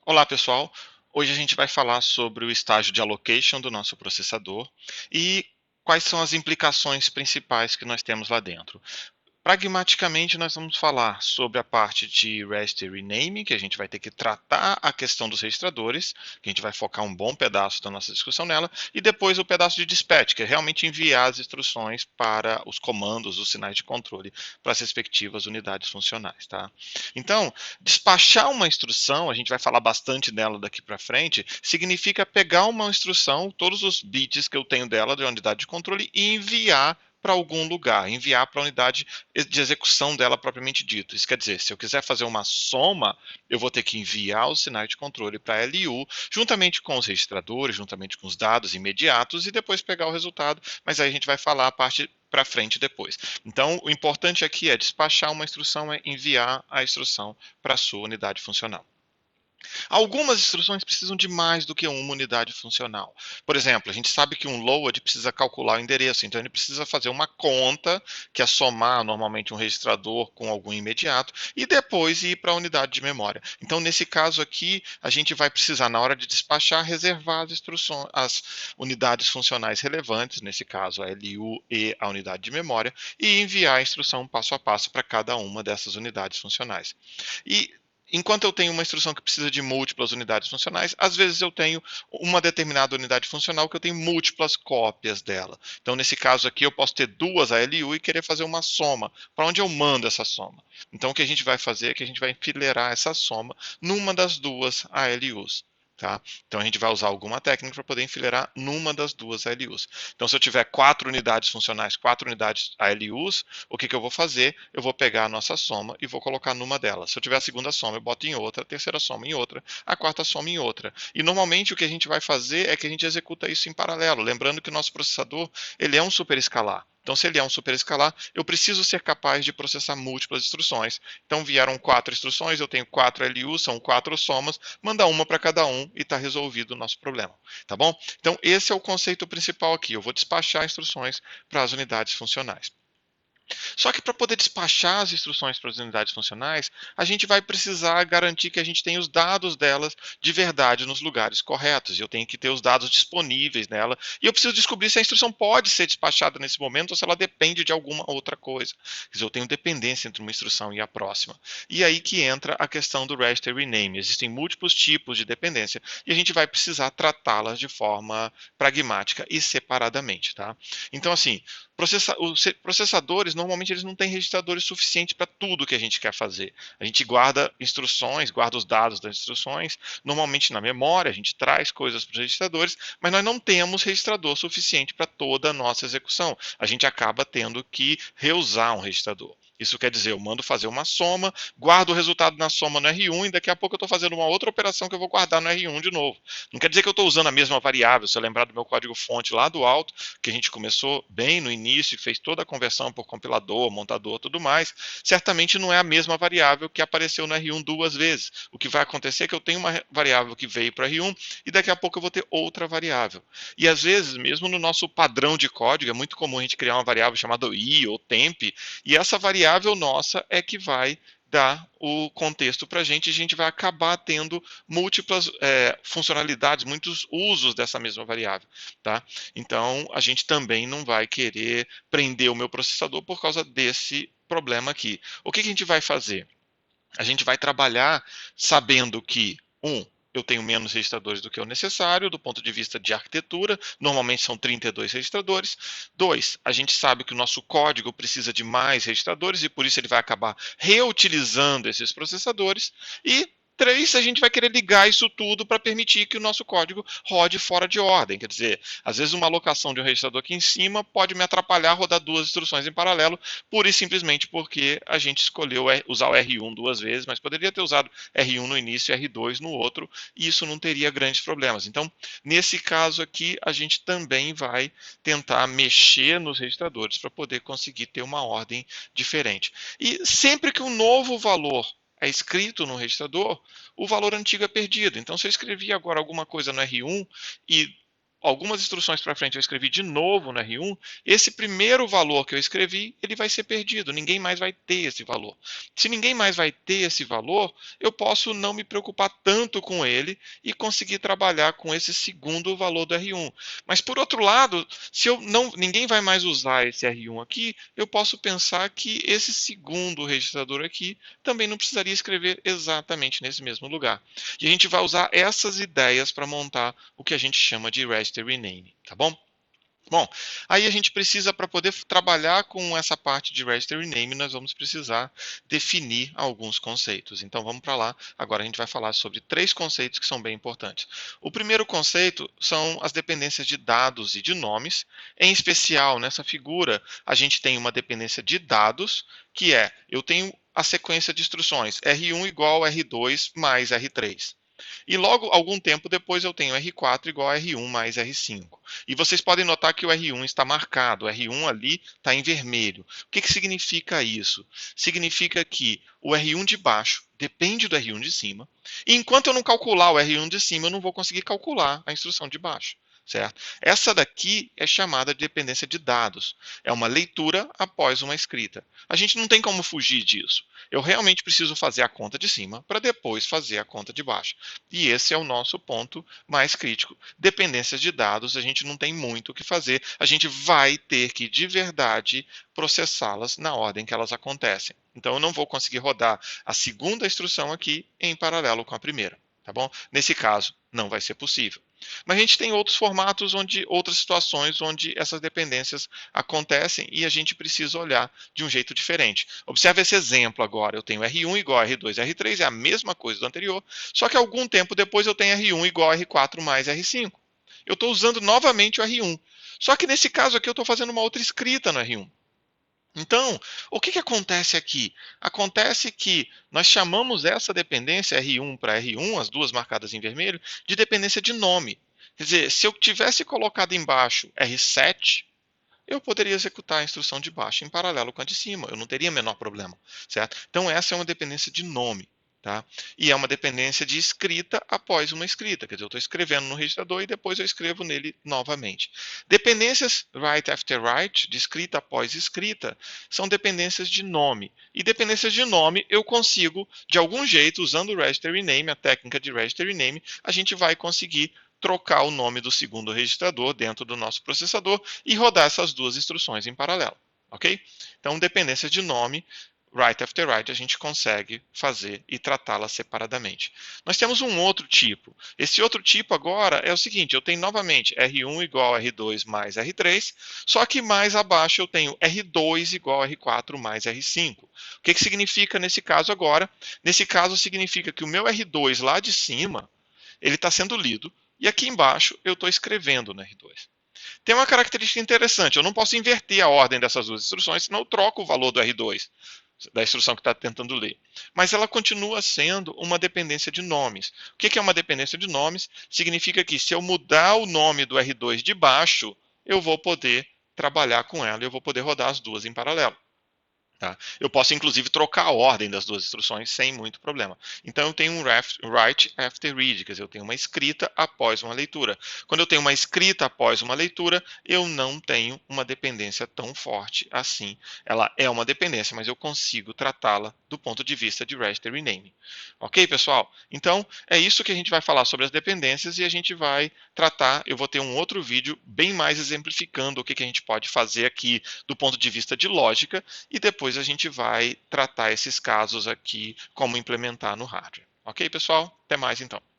Olá, pessoal. Hoje a gente vai falar sobre o estágio de allocation do nosso processador e quais são as implicações principais que nós temos lá dentro. Pragmaticamente, nós vamos falar sobre a parte de REST e Renaming, que a gente vai ter que tratar a questão dos registradores, que a gente vai focar um bom pedaço da nossa discussão nela, e depois o pedaço de dispatch, que é realmente enviar as instruções para os comandos, os sinais de controle, para as respectivas unidades funcionais. Tá? Então, despachar uma instrução, a gente vai falar bastante dela daqui para frente, significa pegar uma instrução, todos os bits que eu tenho dela, da unidade de controle, e enviar para algum lugar, enviar para a unidade de execução dela propriamente dito. Isso quer dizer, se eu quiser fazer uma soma, eu vou ter que enviar os sinais de controle para a LU, juntamente com os registradores, juntamente com os dados imediatos, e depois pegar o resultado, mas aí a gente vai falar a parte para frente depois. Então, o importante aqui é despachar uma instrução, é enviar a instrução para a sua unidade funcional. Algumas instruções precisam de mais do que uma unidade funcional. Por exemplo, a gente sabe que um load precisa calcular o endereço, então ele precisa fazer uma conta, que é somar normalmente um registrador com algum imediato, e depois ir para a unidade de memória. Então, nesse caso aqui, a gente vai precisar, na hora de despachar, reservar as instruções, as unidades funcionais relevantes, nesse caso a LU e a unidade de memória, e enviar a instrução passo a passo para cada uma dessas unidades funcionais. E enquanto eu tenho uma instrução que precisa de múltiplas unidades funcionais, às vezes eu tenho uma determinada unidade funcional que eu tenho múltiplas cópias dela. Então, nesse caso aqui, eu posso ter duas ALU e querer fazer uma soma. Para onde eu mando essa soma? Então, o que a gente vai fazer é que a gente vai enfileirar essa soma numa das duas ALUs. Tá? Então a gente vai usar alguma técnica para poder enfileirar numa das duas ALUs. Então, se eu tiver quatro unidades funcionais, quatro unidades ALUs, o que eu vou fazer? Eu vou pegar a nossa soma e vou colocar numa delas. Se eu tiver a segunda soma, eu boto em outra, a terceira soma em outra, a quarta soma em outra. E normalmente o que a gente vai fazer é que a gente executa isso em paralelo, lembrando que o nosso processador ele é um superescalar. Então, se ele é um superescalar, eu preciso ser capaz de processar múltiplas instruções. Então, vieram quatro instruções, eu tenho quatro LU, são quatro somas, manda uma para cada um e está resolvido o nosso problema. Tá bom? Então, esse é o conceito principal aqui. Eu vou despachar instruções para as unidades funcionais. Só que para poder despachar as instruções para as unidades funcionais, a gente vai precisar garantir que a gente tem os dados delas de verdade nos lugares corretos. E eu tenho que ter os dados disponíveis nela. E eu preciso descobrir se a instrução pode ser despachada nesse momento ou se ela depende de alguma outra coisa. Quer dizer, eu tenho dependência entre uma instrução e a próxima. E aí que entra a questão do REST e Rename. Existem múltiplos tipos de dependência e a gente vai precisar tratá-las de forma pragmática e separadamente. Tá? Então, assim, os processadores, normalmente, eles não têm registradores suficientes para tudo que a gente quer fazer. A gente guarda instruções, guarda os dados das instruções, normalmente na memória, a gente traz coisas para os registradores, mas nós não temos registrador suficiente para toda a nossa execução. A gente acaba tendo que reusar um registrador. Isso quer dizer, eu mando fazer uma soma, guardo o resultado na soma no R1 e daqui a pouco eu estou fazendo uma outra operação que eu vou guardar no R1 de novo. Não quer dizer que eu estou usando a mesma variável. Se eu lembrar do meu código-fonte lá do alto, que a gente começou bem no início e fez toda a conversão por compilador, montador, tudo mais, certamente não é a mesma variável que apareceu no R1 duas vezes. O que vai acontecer é que eu tenho uma variável que veio para o R1 e daqui a pouco eu vou ter outra variável. E às vezes, mesmo no nosso padrão de código, é muito comum a gente criar uma variável chamada i ou temp, e essa variável nossa é que vai dar o contexto para a gente vai acabar tendo múltiplas funcionalidades, muitos usos dessa mesma variável. Tá? Então, a gente também não vai querer prender o meu processador por causa desse problema aqui. O que a gente vai fazer? A gente vai trabalhar sabendo que, eu tenho menos registradores do que o necessário, do ponto de vista de arquitetura, normalmente são 32 registradores. Dois, a gente sabe que o nosso código precisa de mais registradores e por isso ele vai acabar reutilizando esses processadores. E três, a gente vai querer ligar isso tudo para permitir que o nosso código rode fora de ordem. Quer dizer, às vezes uma alocação de um registrador aqui em cima pode me atrapalhar a rodar duas instruções em paralelo, pura e simplesmente porque a gente escolheu usar o R1 duas vezes, mas poderia ter usado R1 no início e R2 no outro, e isso não teria grandes problemas. Então, nesse caso aqui, a gente também vai tentar mexer nos registradores para poder conseguir ter uma ordem diferente. E sempre que um novo valor é escrito no registrador, o valor antigo é perdido. Então, se eu escrevi agora alguma coisa no R1 e algumas instruções para frente eu escrevi de novo no R1, esse primeiro valor que eu escrevi, ele vai ser perdido, ninguém mais vai ter esse valor. Se ninguém mais vai ter esse valor, eu posso não me preocupar tanto com ele e conseguir trabalhar com esse segundo valor do R1. Mas por outro lado, se eu não, ninguém vai mais usar esse R1 aqui, eu posso pensar que esse segundo registrador aqui também não precisaria escrever exatamente nesse mesmo lugar. E a gente vai usar essas ideias para montar o que a gente chama de registry name, tá bom? Bom, aí a gente precisa, para poder trabalhar com essa parte de registry name, nós vamos precisar definir alguns conceitos. Então vamos para lá. Agora a gente vai falar sobre três conceitos que são bem importantes. O primeiro conceito são as dependências de dados e de nomes. Em especial, nessa figura, a gente tem uma dependência de dados, que é, eu tenho a sequência de instruções R1 igual R2 mais R3. E logo, algum tempo depois, eu tenho R4 igual a R1 mais R5. E vocês podem notar que o R1 está marcado, o R1 ali está em vermelho. O que significa isso? Significa que o R1 de baixo depende do R1 de cima, e enquanto eu não calcular o R1 de cima, eu não vou conseguir calcular a instrução de baixo. Certo? Essa daqui é chamada de dependência de dados. É uma leitura após uma escrita. A gente não tem como fugir disso. Eu realmente preciso fazer a conta de cima para depois fazer a conta de baixo. E esse é o nosso ponto mais crítico. Dependências de dados, a gente não tem muito o que fazer. A gente vai ter que, de verdade, processá-las na ordem que elas acontecem. Então, eu não vou conseguir rodar a segunda instrução aqui em paralelo com a primeira. Tá bom? Nesse caso, não vai ser possível. Mas a gente tem outros formatos, outras situações onde essas dependências acontecem e a gente precisa olhar de um jeito diferente. Observe esse exemplo agora. Eu tenho R1 igual a R2, R3, é a mesma coisa do anterior, só que algum tempo depois eu tenho R1 igual a R4 mais R5. Eu estou usando novamente o R1. Só que nesse caso aqui eu estou fazendo uma outra escrita no R1. Então, o que acontece aqui? Acontece que nós chamamos essa dependência R1 para R1, as duas marcadas em vermelho, de dependência de nome. Quer dizer, se eu tivesse colocado embaixo R7, eu poderia executar a instrução de baixo em paralelo com a de cima. Eu não teria o menor problema, certo? Então, essa é uma dependência de nome. Tá? E é uma dependência de escrita após uma escrita. Quer dizer, eu estou escrevendo no registrador e depois eu escrevo nele novamente. Dependências write after write, de escrita após escrita, são dependências de nome. E dependências de nome eu consigo, de algum jeito, usando o registry name, a técnica de registry name, a gente vai conseguir trocar o nome do segundo registrador dentro do nosso processador e rodar essas duas instruções em paralelo. Ok? Então, dependências de nome, write after write, a gente consegue fazer e tratá-las separadamente. Nós temos um outro tipo. Esse outro tipo agora é o seguinte, eu tenho novamente R1 igual a R2 mais R3, só que mais abaixo eu tenho R2 igual a R4 mais R5. O que significa nesse caso agora? Nesse caso significa que o meu R2 lá de cima, ele está sendo lido, e aqui embaixo eu estou escrevendo no R2. Tem uma característica interessante, eu não posso inverter a ordem dessas duas instruções, senão eu troco o valor do R2, da instrução que está tentando ler. Mas ela continua sendo uma dependência de nomes. O que é uma dependência de nomes? Significa que se eu mudar o nome do R2 de baixo, eu vou poder trabalhar com ela e eu vou poder rodar as duas em paralelo. Tá? Eu posso, inclusive, trocar a ordem das duas instruções sem muito problema. Então, eu tenho um write after read, quer dizer, eu tenho uma escrita após uma leitura. Quando eu tenho uma escrita após uma leitura, eu não tenho uma dependência tão forte assim. Ela é uma dependência, mas eu consigo tratá-la do ponto de vista de registry name. Ok, pessoal? Então, é isso que a gente vai falar sobre as dependências e a gente vai tratar, eu vou ter um outro vídeo bem mais exemplificando o que a gente pode fazer aqui do ponto de vista de lógica e depois a gente vai tratar esses casos aqui, como implementar no hardware. Ok, pessoal? Até mais então.